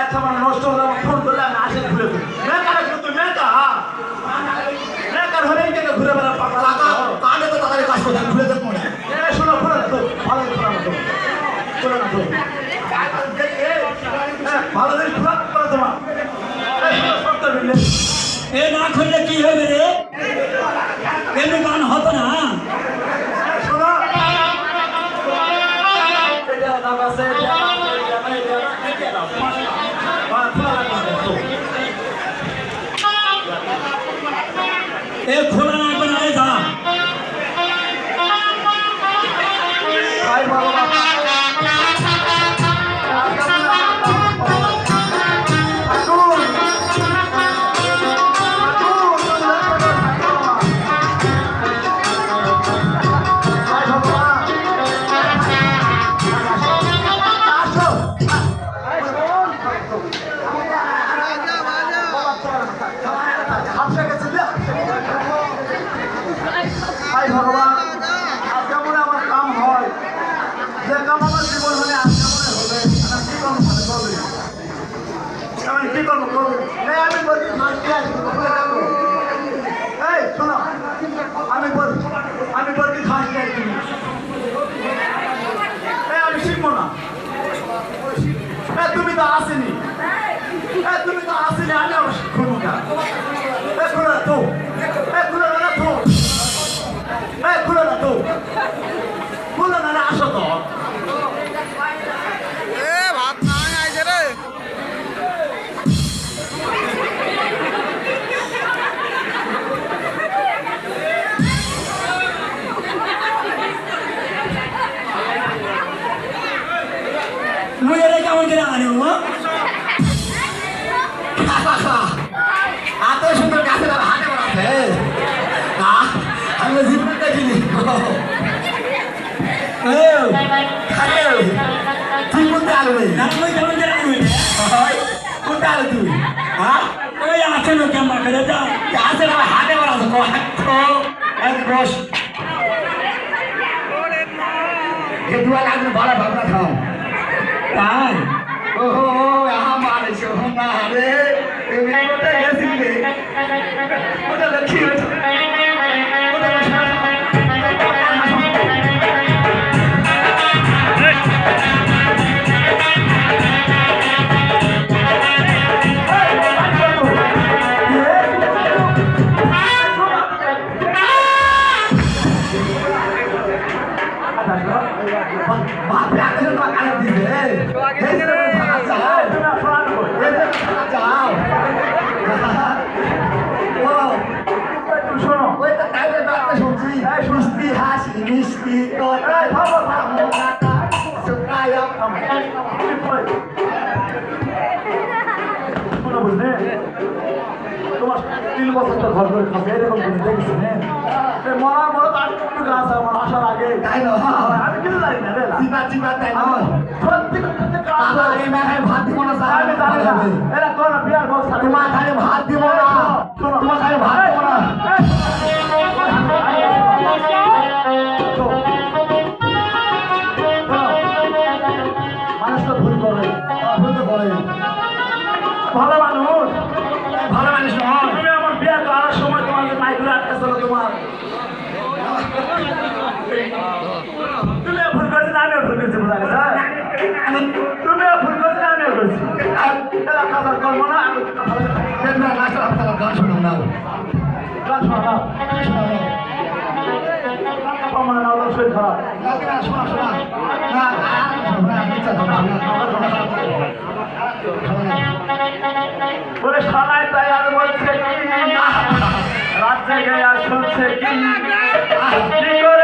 আচ্ছা আমার নষ্ট হলো ফোন করলে আমি আসে ঘুরে মেকার কিন্তু মেকার হলেই কেন ঘুরে বেড়া পাকা কানে তো তাড়াতাড়ি কাজ করতে ঘুরে যেত মনে শোনো শোনো তো ভালো শোনো না তো শোনো না তো ভালো দিন খোলা করে তোমার এ না করলে কি হবে রে এমনি গান হতো না শোনো এটা নাম আছে এ খোলা না করে আরে যা ভাই বাবা ভগবান আজকে মনে আমার কাম হয় যে কাম আমার জীবন মানে আজকে মনে হবে আমি কি করবো করবো আমি বলছি এই শোনো আমি বলছি ঘাস চাই আমি শিখবো না তুমি তো আসেনি আমি আবার শিখবো না খুলে তো খুলে না তো খুলে না তো খুলে না আসো তো ভাত নাই আইছে রে মুয়েরে কেমন করে আনো এত সুন্দর গাছের হাতে বাড়াচ্ছে আমি জীবনে দেখিনি তুই কোনটা আলু নেই না মুই কেমন করে আনো কোনটা আলু তুই হ্যাঁ ওই আছে না কেমন করে যা গাছের হাতে বাড়াচ্ছে এক বস দুয়া লাগলে ভালো ভাবনা খাও তাই ওহো আমার সোনা রে তুমি কোথায় গেছিলে ওটা দেখি মিষ্টি বুঝলে তোমার 3 বছর তো ঘর করে খাবে এরকম দেখছি মরা মরা তার একটু গাছ আমার আসার আগে তাই না আমি কিছু জানি না রে চিপা তাই না সত্যি এই মেয়ে ভাত দিব না আমি জানি না এরা কোন বিয়ার বস তোমার খালি ভাত দিব না তোমার খালি ভাত দিব না মানুষ তো ভুল করে ভালো মানুষ নয় তুমি আমার বিয়ে করার সময় তোমাকে মাইকুলে আটকেছিল তোমার তুমি ভুল করেছি আমিও ভুল করেছি বোঝা গেছে তুমিও ভুল করেছি আমিও করেছি কাজার করবো না গান শোনাও না গান শোনাও আমার নাম শরীর খারাপ শোনা বলে সবাই তাই আর বলছে কি রাত জেগে আর শুনছে কি করে